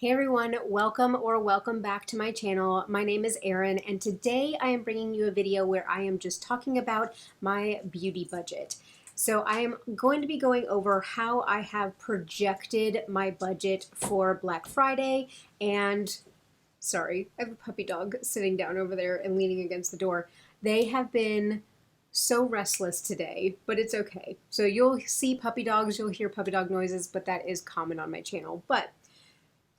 Hey everyone, welcome back to my channel. My name is Erin, and today I am bringing you a video where I am just talking about my beauty budget. So I am going to be going over how I have projected my budget for Black Friday and sorry, I have a puppy dog sitting down over there and leaning against the door. They have been so restless today, but it's okay. So you'll see puppy dogs, you'll hear puppy dog noises, but that is common on my channel. But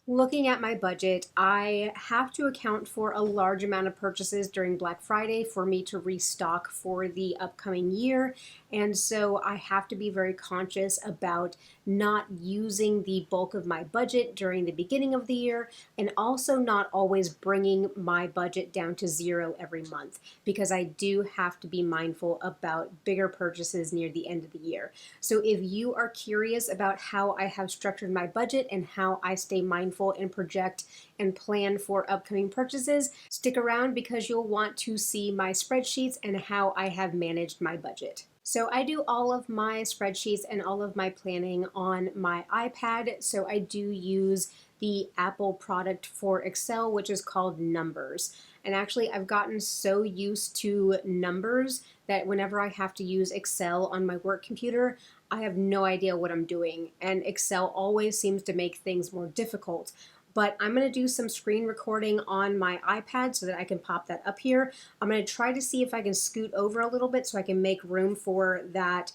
looking at my budget, I have to account for a large amount of purchases during Black Friday for me to restock for the upcoming year. And so I have to be very conscious about not using the bulk of my budget during the beginning of the year, and also not always bringing my budget down to zero every month, because I do have to be mindful about bigger purchases near the end of the year. So if you are curious about how I have structured my budget and how I stay mindful and project and plan for upcoming purchases, stick around because you'll want to see my spreadsheets and how I have managed my budget. So I do all of my spreadsheets and all of my planning on my iPad. So I do use the Apple product for Excel, which is called Numbers. And actually I've gotten so used to Numbers that whenever I have to use Excel on my work computer, I have no idea what I'm doing. And Excel always seems to make things more difficult. But I'm going to do some screen recording on my iPad so that I can pop that up here. I'm going to try to see if I can scoot over a little bit so I can make room for that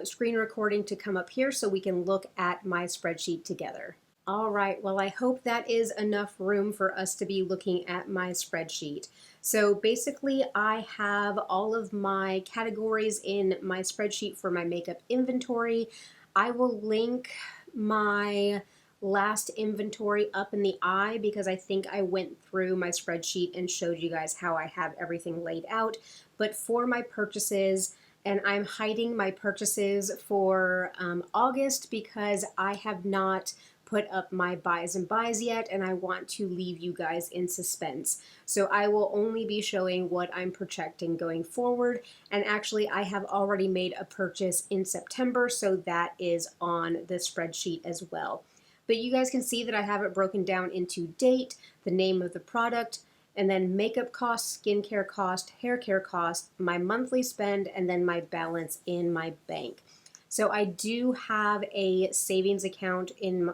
screen recording to come up here so we can look at my spreadsheet together. All right, well, I hope that is enough room for us to be looking at my spreadsheet. So basically, I have all of my categories in my spreadsheet for my makeup inventory. I will link my last inventory up in the eye because I think I went through my spreadsheet and showed you guys how I have everything laid out. But for my purchases, and I'm hiding my purchases for August because I have not put up my buys and buys yet, and I want to leave you guys in suspense. So I will only be showing what I'm projecting going forward. And actually I have already made a purchase in September, so that is on the spreadsheet as well. But you guys can see that I have it broken down into date, the name of the product, and then makeup cost, skincare cost, hair care cost, my monthly spend, and then my balance in my bank. So I do have a savings account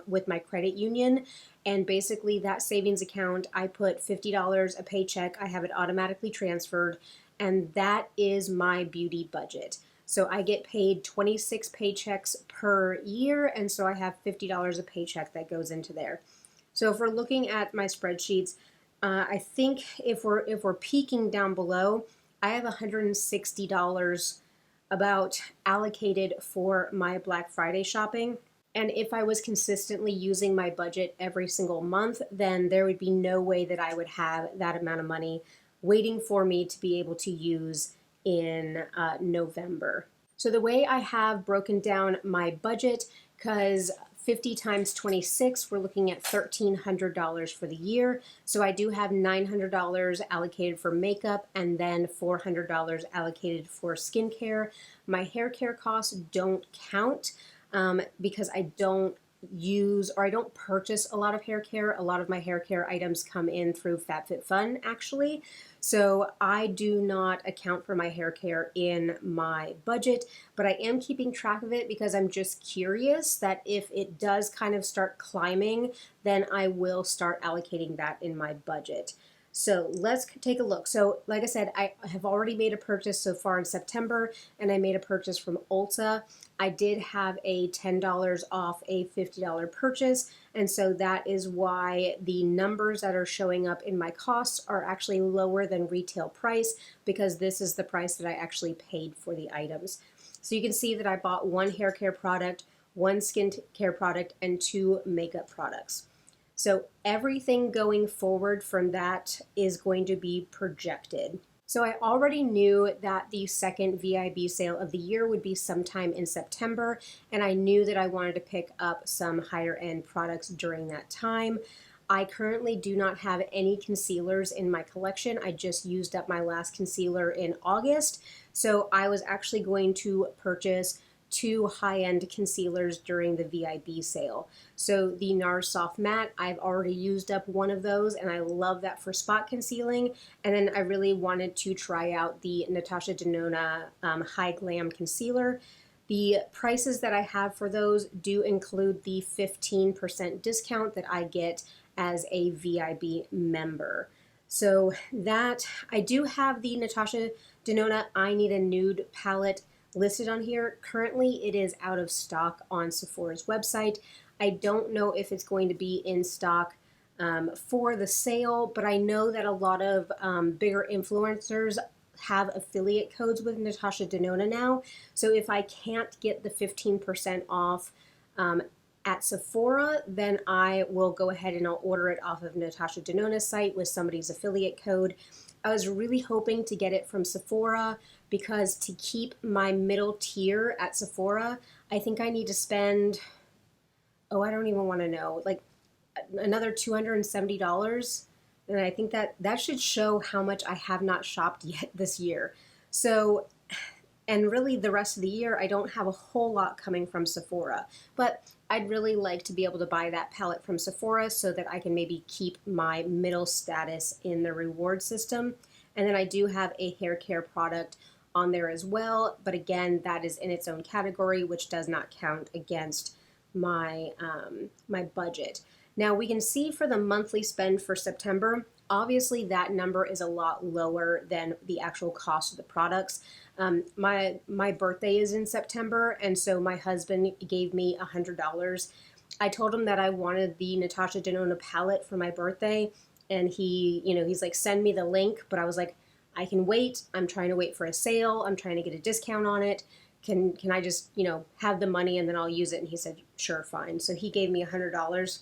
with my credit union, and basically that savings account, I put $50 a paycheck, I have it automatically transferred, and that is my beauty budget. So I get paid 26 paychecks per year, and so I have $50 a paycheck that goes into there. So if we're looking at my spreadsheets, I think if we're peeking down below, I have $160 about allocated for my Black Friday shopping. And if I was consistently using my budget every single month, then there would be no way that I would have that amount of money waiting for me to be able to use in November. So the way I have broken down my budget, because 50 times 26, we're looking at $1,300 for the year. So I do have $900 allocated for makeup and then $400 allocated for skincare. My hair care costs don't count because I don't use or I don't purchase a lot of hair care. A lot of my hair care items come in through FabFitFun actually. So I do not account for my hair care in my budget, but I am keeping track of it because I'm just curious that if it does kind of start climbing, then I will start allocating that in my budget. So let's take a look. So like I said, I have already made a purchase so far in September, and I made a purchase from Ulta. I did have a $10 off a $50 purchase, and so that is why the numbers that are showing up in my costs are actually lower than retail price, because this is the price that I actually paid for the items. So you can see that I bought one hair care product, one skin care product, and two makeup products. So everything going forward from that is going to be projected. So I already knew that the second VIB sale of the year would be sometime in September, and I knew that I wanted to pick up some higher end products during that time. I currently do not have any concealers in my collection. I just used up my last concealer in August, so I was actually going to purchase two high-end concealers during the VIB sale. So the NARS Soft Matte, I've already used up one of those and I love that for spot concealing. And then I really wanted to try out the Natasha Denona High Glam Concealer. The prices that I have for those do include the 15% discount that I get as a VIB member. So that, I do have the Natasha Denona I Need a Nude palette listed on here. Currently it is out of stock on Sephora's website. I don't know if it's going to be in stock for the sale, but I know that a lot of bigger influencers have affiliate codes with Natasha Denona now. So if I can't get the 15% off at Sephora, then I will go ahead and I'll order it off of Natasha Denona's site with somebody's affiliate code. I was really hoping to get it from Sephora because to keep my middle tier at Sephora, I think I need to spend, oh, I don't even want to know, like another $270. And I think that should show how much I have not shopped yet this year. So, and really the rest of the year, I don't have a whole lot coming from Sephora, but I'd really like to be able to buy that palette from Sephora so that I can maybe keep my middle status in the reward system. And then I do have a hair care product on there as well, but again, that is in its own category, which does not count against my my budget. Now we can see for the monthly spend for September, obviously that number is a lot lower than the actual cost of the products. My birthday is in September, and so my husband gave me $100. I told him that I wanted the Natasha Denona palette for my birthday, and he's like, send me the link, but I was like, I can wait. I'm trying to wait for a sale. I'm trying to get a discount on it. Can I just, have the money and then I'll use it? And he said, sure, fine. So he gave me $100.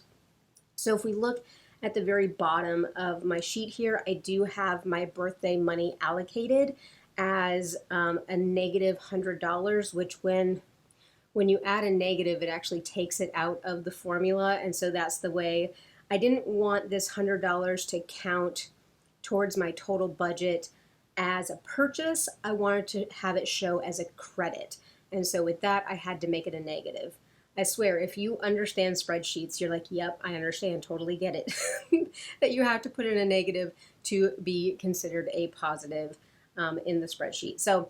So if we look at the very bottom of my sheet here, I do have my birthday money allocated as a negative $100, which when you add a negative, it actually takes it out of the formula. And so that's the way. I didn't want this $100 to count towards my total budget as a purchase. I wanted to have it show as a credit. And so with that, I had to make it a negative. I swear, if you understand spreadsheets, you're like, yep, I understand, totally get it. That you have to put in a negative to be considered a positive in the spreadsheet. So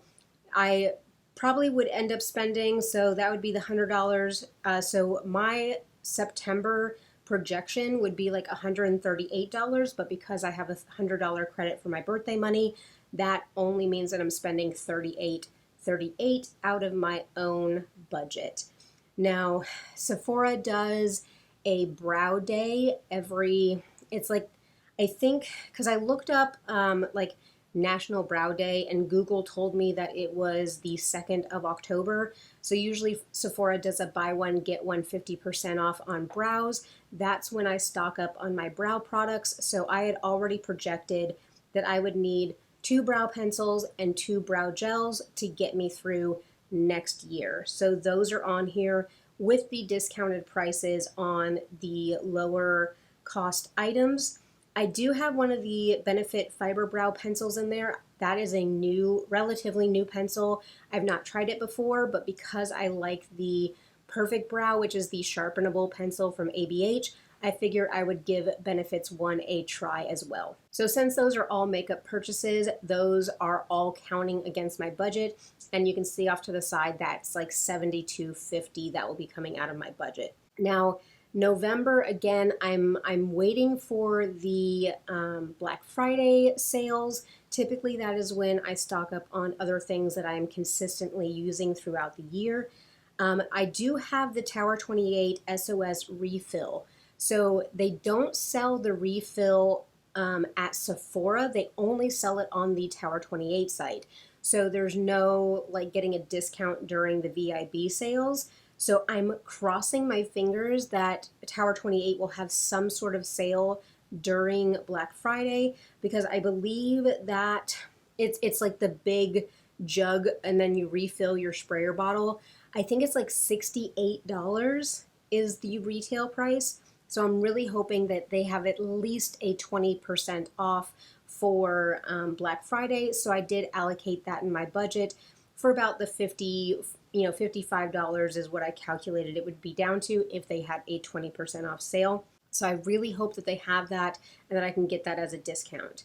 I probably would end up spending, so that would be the $100. So my September projection would be like $138, but because I have a $100 credit for my birthday money, that only means that I'm spending $38 out of my own budget. Now, Sephora does a brow day it's like, I think, because I looked up like National Brow Day and Google told me that it was the 2nd of October. So usually Sephora does a buy one, get one 50% off on brows. That's when I stock up on my brow products. So I had already projected that I would need 2 brow pencils and 2 brow gels to get me through next year. So those are on here with the discounted prices on the lower cost items. I do have one of the Benefit Fiber Brow pencils in there. That is a relatively new pencil. I've not tried it before, but because I like the Perfect Brow, which is the sharpenable pencil from ABH, I figured I would give Benefits one a try as well. So since those are all makeup purchases, those are all counting against my budget. And you can see off to the side, that's like $72.50 that will be coming out of my budget. Now, November, again, I'm waiting for the Black Friday sales. Typically, that is when I stock up on other things that I'm consistently using throughout the year. I do have the Tower 28 SOS refill. So they don't sell the refill at Sephora. They only sell it on the Tower 28 site. So there's no like getting a discount during the VIB sales. So I'm crossing my fingers that Tower 28 will have some sort of sale during Black Friday, because I believe that it's like the big jug and then you refill your sprayer bottle. I think it's like $68 is the retail price. So I'm really hoping that they have at least a 20% off for Black Friday. So I did allocate that in my budget for about the $55 is what I calculated it would be down to if they had a 20% off sale. So I really hope that they have that and that I can get that as a discount.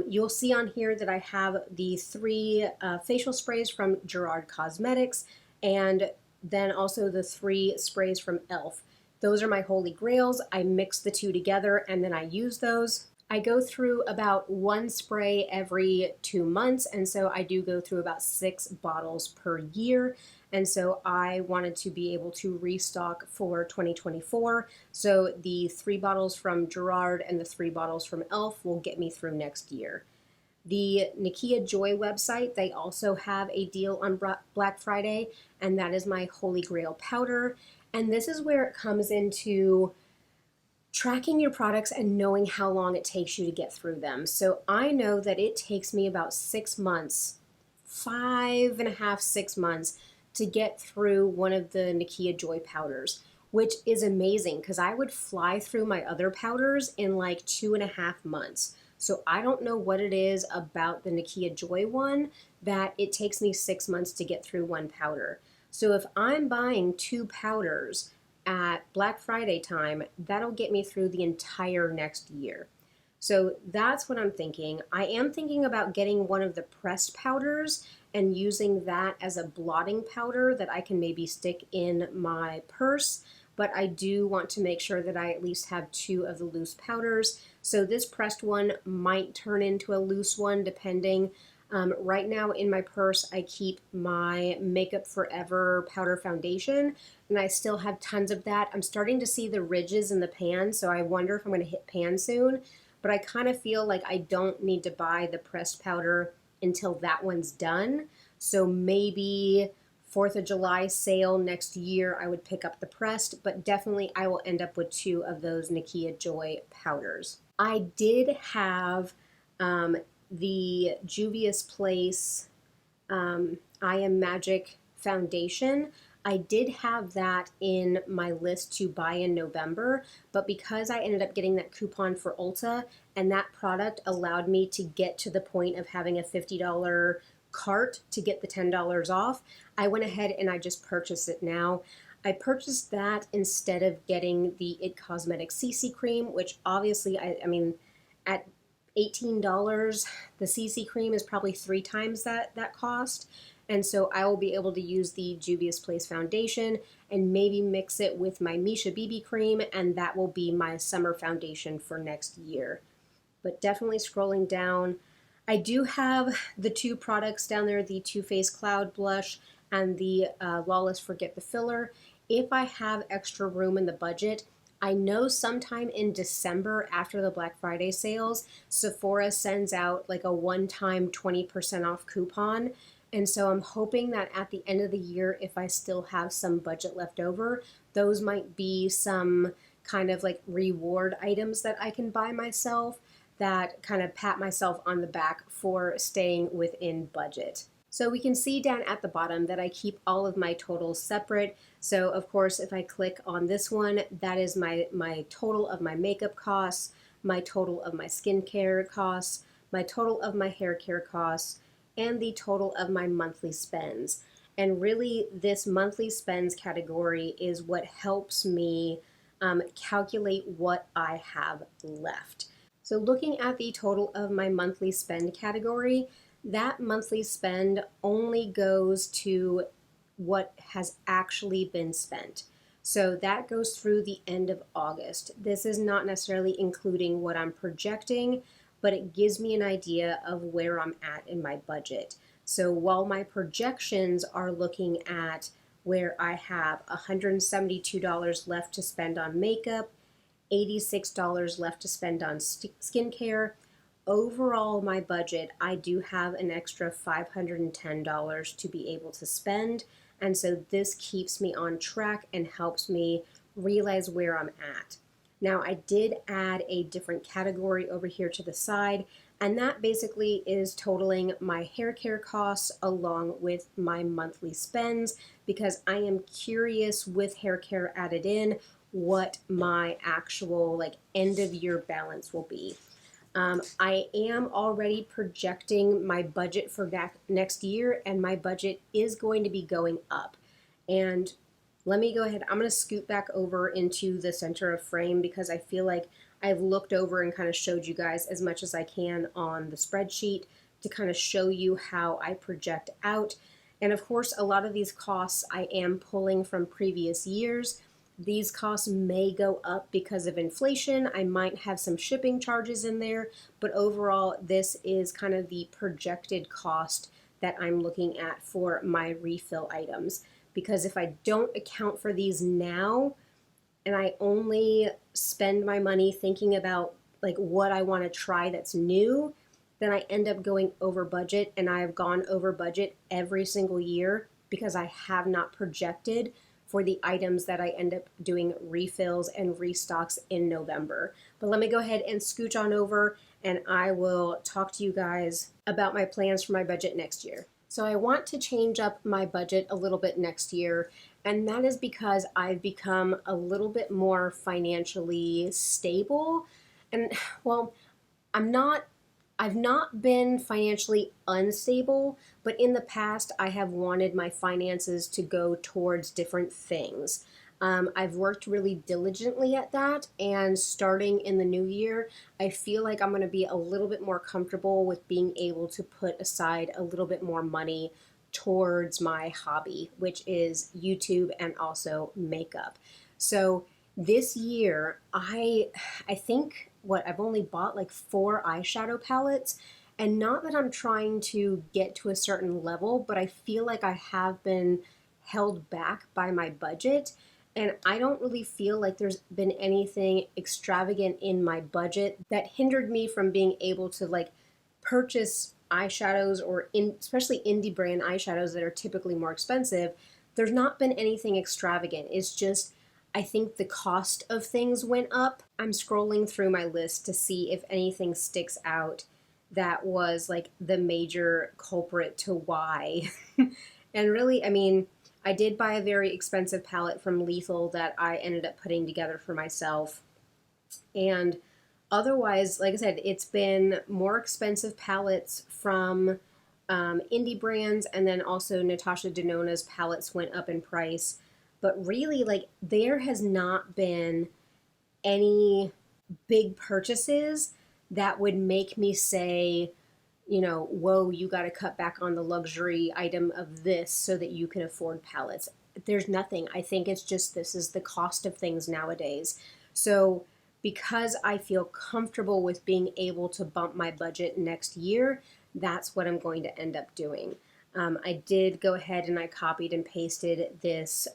You'll see on here that I have the three facial sprays from Gerard Cosmetics, and then also the three sprays from e.l.f. Those are my holy grails. I mix the two together and then I use those. I go through about one spray every 2 months, and so I do go through about 6 bottles per year. And so I wanted to be able to restock for 2024. So the 3 bottles from Gerard and the 3 bottles from e.l.f. will get me through next year. The Nakia Joy website, they also have a deal on Black Friday, and that is my Holy Grail powder. And this is where it comes into tracking your products and knowing how long it takes you to get through them. So I know that it takes me about 6 months, 5.5, 6 months to get through one of the Nakia Joy powders, which is amazing because I would fly through my other powders in like 2.5 months. So I don't know what it is about the Nakia Joy one that it takes me 6 months to get through one powder. So if I'm buying 2 powders at Black Friday time, that'll get me through the entire next year. So that's what I'm thinking. I am thinking about getting one of the pressed powders and using that as a blotting powder that I can maybe stick in my purse, but I do want to make sure that I at least have 2 of the loose powders. So this pressed one might turn into a loose one depending. Right now in my purse, I keep my Makeup Forever powder foundation, and I still have tons of that. I'm starting to see the ridges in the pan, so I wonder if I'm going to hit pan soon, but I kind of feel like I don't need to buy the pressed powder until that one's done. So maybe 4th of July sale next year, I would pick up the pressed, but definitely I will end up with 2 of those Nakia Joy powders. I did have the Juvia's Place I Am Magic foundation. I did have that in my list to buy in November, but because I ended up getting that coupon for Ulta and that product allowed me to get to the point of having a $50 cart to get the $10 off, I went ahead and I just purchased it now. I purchased that instead of getting the IT Cosmetics CC cream, which obviously, I mean, at $18, the CC cream is probably 3 times that cost. And so I will be able to use the Juvia's Place foundation and maybe mix it with my Misha BB cream, and that will be my summer foundation for next year. But definitely scrolling down, I do have the 2 products down there, the Too Faced Cloud Blush and the Lawless Forget the Filler. If I have extra room in the budget, I know sometime in December after the Black Friday sales, Sephora sends out like a one-time 20% off coupon. And so I'm hoping that at the end of the year, if I still have some budget left over, those might be some kind of like reward items that I can buy myself that kind of pat myself on the back for staying within budget. So we can see down at the bottom that I keep all of my totals separate. So of course, if I click on this one, that is my total of my makeup costs, my total of my skincare costs, my total of my hair care costs, and the total of my monthly spends. And really, this monthly spends category is what helps me calculate what I have left. So looking at the total of my monthly spend category, that monthly spend only goes to what has actually been spent. So that goes through the end of August. This is not necessarily including what I'm projecting, but it gives me an idea of where I'm at in my budget. So while my projections are looking at where I have $172 left to spend on makeup, $86 left to spend on skincare, overall my budget, I do have an extra $510 to be able to spend. And so this keeps me on track and helps me realize where I'm at. Now I did add a different category over here to the side, and that basically is totaling my hair care costs along with my monthly spends, because I am curious with hair care added in what my actual like end of year balance will be. I am already projecting my budget for next year, and my budget is going to be going up. And let me go ahead, I'm going to scoot back over into the center of frame because I feel like I've looked over and kind of showed you guys as much as I can on the spreadsheet to kind of show you how I project out. And of course, a lot of these costs I am pulling from previous years. These costs may go up because of inflation. I might have some shipping charges in there, but overall, this is kind of the projected cost that I'm looking at for my refill items. Because if I don't account for these now, and I only spend my money thinking about like what I want to try that's new, then I end up going over budget, and I've gone over budget every single year because I have not projected for the items that I end up doing refills and restocks in November. But let me go ahead and scooch on over, and I will talk to you guys about my plans for my budget next year. So I want to change up my budget a little bit next year, and that is because I've become a little bit more financially stable. And well, I've not been financially unstable, but in the past I have wanted my finances to go towards different things. I've worked really diligently at that, and starting in the new year, I feel like I'm going to be a little bit more comfortable with being able to put aside a little bit more money towards my hobby, which is YouTube and also makeup. So this year, I think what I've only bought like 4 eyeshadow palettes, and not that I'm trying to get to a certain level, but I feel like I have been held back by my budget, and I don't really feel like there's been anything extravagant in my budget that hindered me from being able to like purchase eyeshadows, or especially indie brand eyeshadows that are typically more expensive. There's not been anything extravagant. It's just I think the cost of things went up. I'm scrolling through my list to see if anything sticks out that was like the major culprit to why. And really, I mean, I did buy a very expensive palette from Lethal that I ended up putting together for myself. And otherwise, like I said, it's been more expensive palettes from indie brands, and then also Natasha Denona's palettes went up in price. But really, like, there has not been any big purchases that would make me say, you know, whoa, you got to cut back on the luxury item of this so that you can afford palettes. There's nothing. I think it's just this is the cost of things nowadays. So because I feel comfortable with being able to bump my budget next year, that's what I'm going to end up doing. I did go ahead and I copied and pasted this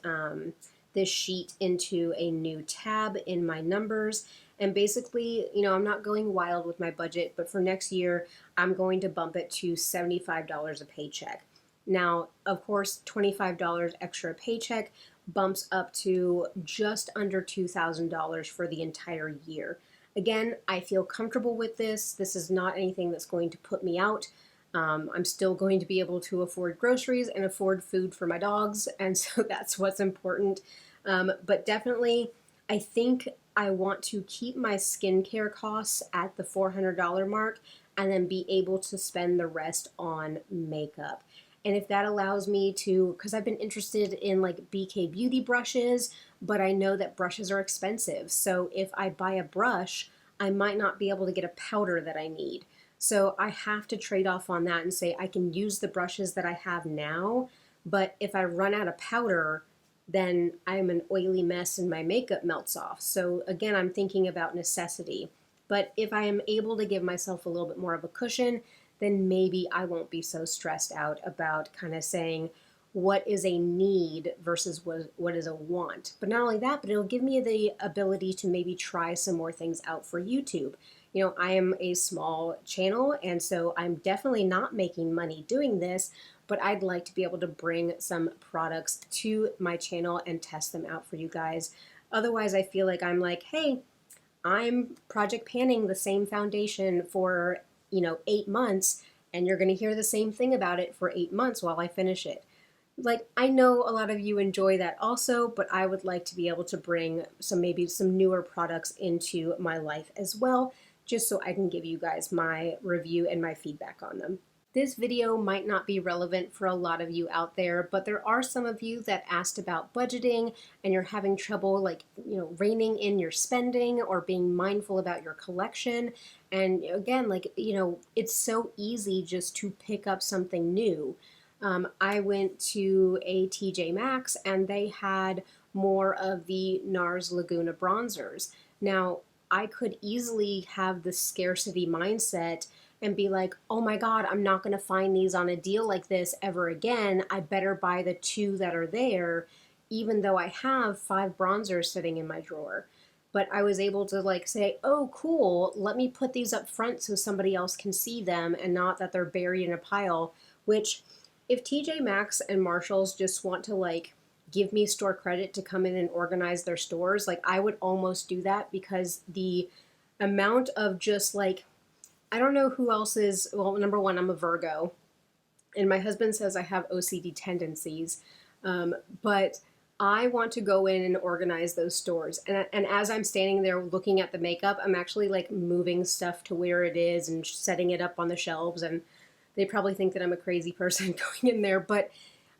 this sheet into a new tab in my numbers. And basically, you know, I'm not going wild with my budget, but for next year, I'm going to bump it to $75 a paycheck. Now, of course, $25 extra a paycheck bumps up to just under $2,000 for the entire year. Again, I feel comfortable with this. This is not anything that's going to put me out. I'm still going to be able to afford groceries and afford food for my dogs, and so that's what's important. But definitely, I think I want to keep my skincare costs at the $400 mark and then be able to spend the rest on makeup. And if that allows me to, because I've been interested in like BK Beauty brushes, but I know that brushes are expensive. So if I buy a brush, I might not be able to get a powder that I need. So I have to trade off on that and say I can use the brushes that I have now, but if I run out of powder, then I'm an oily mess and my makeup melts off. So again, I'm thinking about necessity. But if I am able to give myself a little bit more of a cushion, then maybe I won't be so stressed out about kind of saying what is a need versus what is a want. But not only that, but it'll give me the ability to maybe try some more things out for YouTube. You know, I am a small channel, and so I'm definitely not making money doing this, but I'd like to be able to bring some products to my channel and test them out for you guys. Otherwise, I feel like I'm like, hey, I'm project panning the same foundation for, you know, 8 months, and you're going to hear the same thing about it for 8 months while I finish it. Like, I know a lot of you enjoy that also, but I would like to be able to bring maybe some newer products into my life as well just so I can give you guys my review and my feedback on them. This video might not be relevant for a lot of you out there, but there are some of you that asked about budgeting and you're having trouble reining in your spending or being mindful about your collection. And again, it's so easy just to pick up something new. I went to a TJ Maxx and they had more of the NARS Laguna bronzers. Now, I could easily have the scarcity mindset and be like, oh my God, I'm not going to find these on a deal like this ever again. I better buy the 2 that are there, even though I have 5 bronzers sitting in my drawer. But I was able to say, oh, cool, let me put these up front so somebody else can see them and not that they're buried in a pile, which if TJ Maxx and Marshalls just want to give me store credit to come in and organize their stores, I would almost do that, because the amount of just I don't know who else is, well, number one, I'm a Virgo, and my husband says I have OCD tendencies, but I want to go in and organize those stores. And as I'm standing there looking at the makeup, I'm actually moving stuff to where it is and setting it up on the shelves. And they probably think that I'm a crazy person going in there. But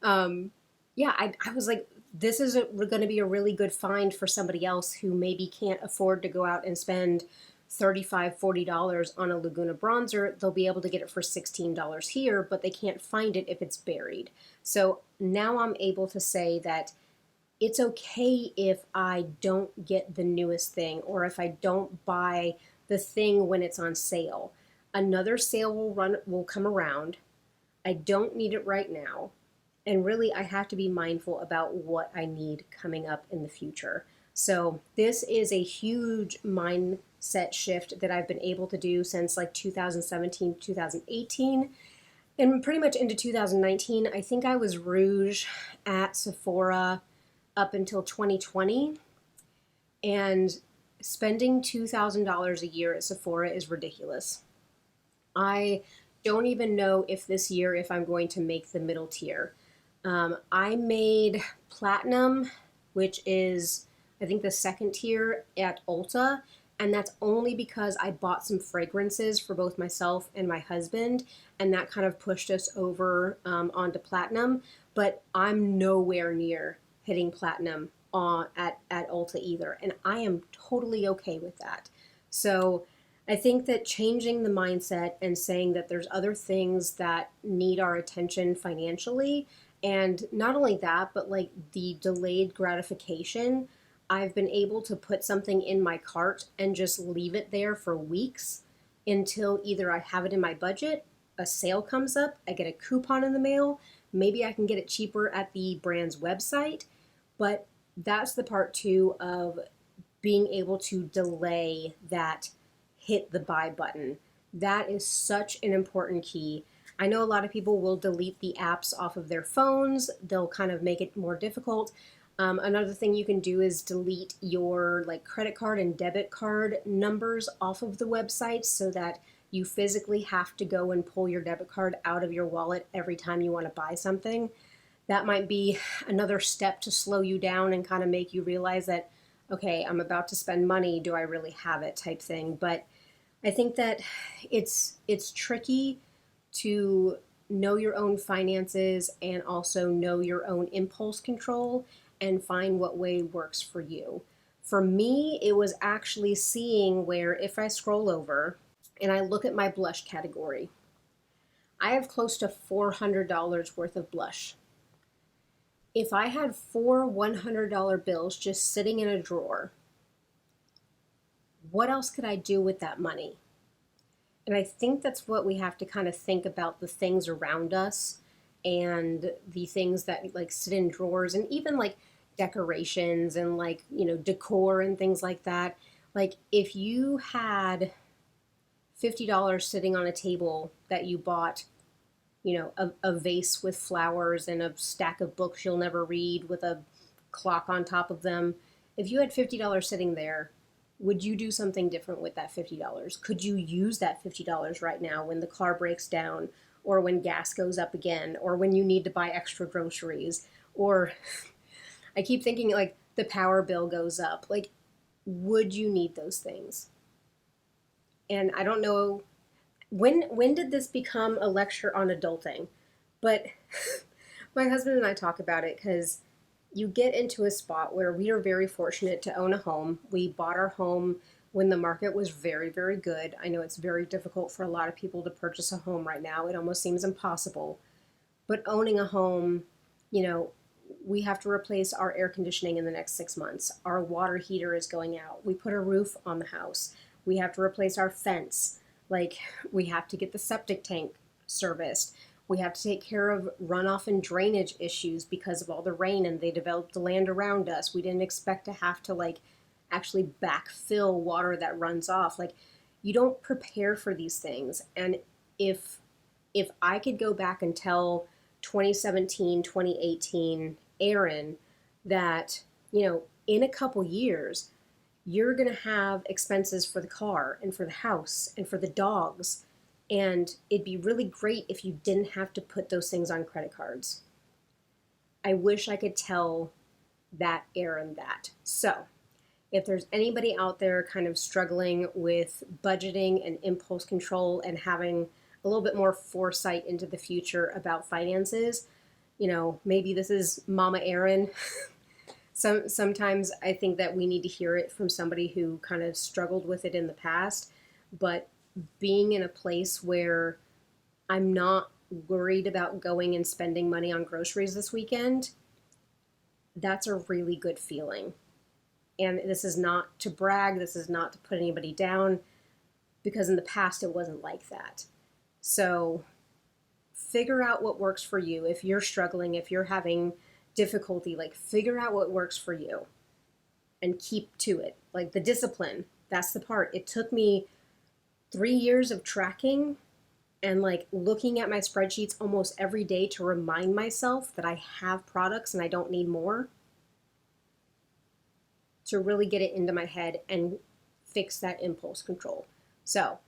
yeah, I was like, this is going to be a really good find for somebody else who maybe can't afford to go out and spend $35, $40 on a Laguna bronzer. They'll be able to get it for $16 here, but they can't find it if it's buried. So now I'm able to say that it's okay if I don't get the newest thing, or if I don't buy the thing when it's on sale. Another sale will come around. I don't need it right now. And really, I have to be mindful about what I need coming up in the future. So this is a huge mindset shift that I've been able to do since 2017, 2018, and pretty much into 2019. I think I was rouge at Sephora up until 2020, and spending $2,000 a year at Sephora is ridiculous. I don't even know if this year if I'm going to make the middle tier. I made platinum, which is I think the second tier at Ulta, and that's only because I bought some fragrances for both myself and my husband, and that kind of pushed us over onto platinum. But I'm nowhere near hitting platinum at Ulta either, and I am totally okay with that. So I think that changing the mindset and saying that there's other things that need our attention financially, and not only that, but the delayed gratification, I've been able to put something in my cart and just leave it there for weeks until either I have it in my budget, a sale comes up, I get a coupon in the mail, maybe I can get it cheaper at the brand's website. But that's the part too of being able to delay that hit the buy button. That is such an important key. I know a lot of people will delete the apps off of their phones. They'll kind of make it more difficult. Another thing you can do is delete your credit card and debit card numbers off of the website, so that you physically have to go and pull your debit card out of your wallet every time you want to buy something. That might be another step to slow you down and kind of make you realize that, okay, I'm about to spend money. Do I really have it, type thing? But I think that it's tricky to know your own finances and also know your own impulse control and find what way works for you. For me, it was actually seeing where if I scroll over and I look at my blush category, I have close to $400 worth of blush. If I had 4 $100 bills just sitting in a drawer, what else could I do with that money? And I think that's what we have to kind of think about, the things around us and the things that sit in drawers, and even decorations and decor and things like that. If you had $50 sitting on a table that you bought, a vase with flowers and a stack of books you'll never read with a clock on top of them. If you had $50 sitting there, would you do something different with that $50? Could you use that $50 right now when the car breaks down, or when gas goes up again, or when you need to buy extra groceries? Or I keep thinking the power bill goes up. Would you need those things? And I don't know when did this become a lecture on adulting, but my husband and I talk about it because you get into a spot where we are very fortunate to own a home. We bought our home when the market was very, very good. I know it's very difficult for a lot of people to purchase a home right now. It almost seems impossible. But owning a home, you know, we have to replace our air conditioning in the next 6 months. Our water heater is going out. We put a roof on the house. We have to replace our fence. Like, we have to get the septic tank serviced. We have to take care of runoff and drainage issues because of all the rain and they developed the land around us. We didn't expect to have to like actually backfill water that runs off. Like, you don't prepare for these things. And if I could go back and tell 2017, 2018 Aaron that, in a couple years, you're going to have expenses for the car and for the house and for the dogs. And it'd be really great if you didn't have to put those things on credit cards. I wish I could tell that Aaron that. So, if there's anybody out there kind of struggling with budgeting and impulse control and having a little bit more foresight into the future about finances, maybe this is Mama Aaron. Sometimes I think that we need to hear it from somebody who kind of struggled with it in the past, but being in a place where I'm not worried about going and spending money on groceries this weekend, that's a really good feeling. And this is not to brag, this is not to put anybody down, because in the past it wasn't like that. So figure out what works for you. If you're struggling, if you're having difficulty, like, figure out what works for you and keep to it. Like, the discipline, that's the part. It took me 3 years of tracking and like looking at my spreadsheets almost every day to remind myself that I have products and I don't need more, to really get it into my head and fix that impulse control. So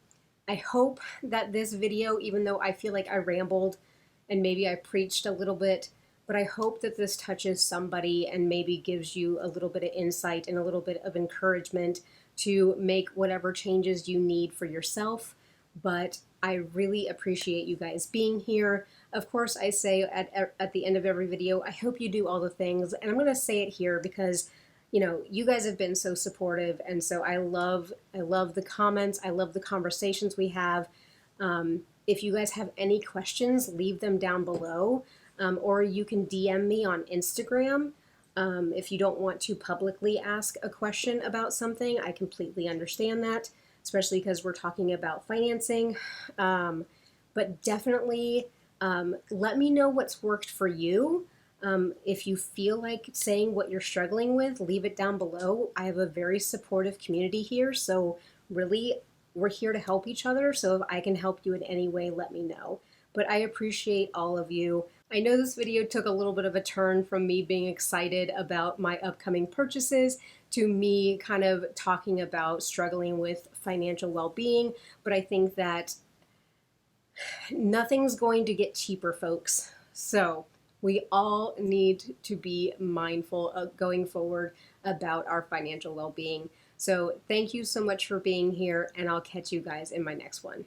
I hope that this video, even though I feel like I rambled and maybe I preached a little bit, but I hope that this touches somebody and maybe gives you a little bit of insight and a little bit of encouragement to make whatever changes you need for yourself. But I really appreciate you guys being here. Of course, I say at the end of every video, I hope you do all the things. And I'm going to say it here because you guys have been so supportive, and so I love the comments. I love the conversations we have. If you guys have any questions, leave them down below, or you can DM me on Instagram. If you don't want to publicly ask a question about something, I completely understand that, especially because we're talking about financing. But definitely let me know what's worked for you. If you feel like saying what you're struggling with, leave it down below. I have a very supportive community here, so really, we're here to help each other. So if I can help you in any way, let me know. But I appreciate all of you. I know this video took a little bit of a turn from me being excited about my upcoming purchases to me kind of talking about struggling with financial well-being, but I think that nothing's going to get cheaper, folks. So we all need to be mindful of going forward about our financial well-being. So thank you so much for being here, and I'll catch you guys in my next one.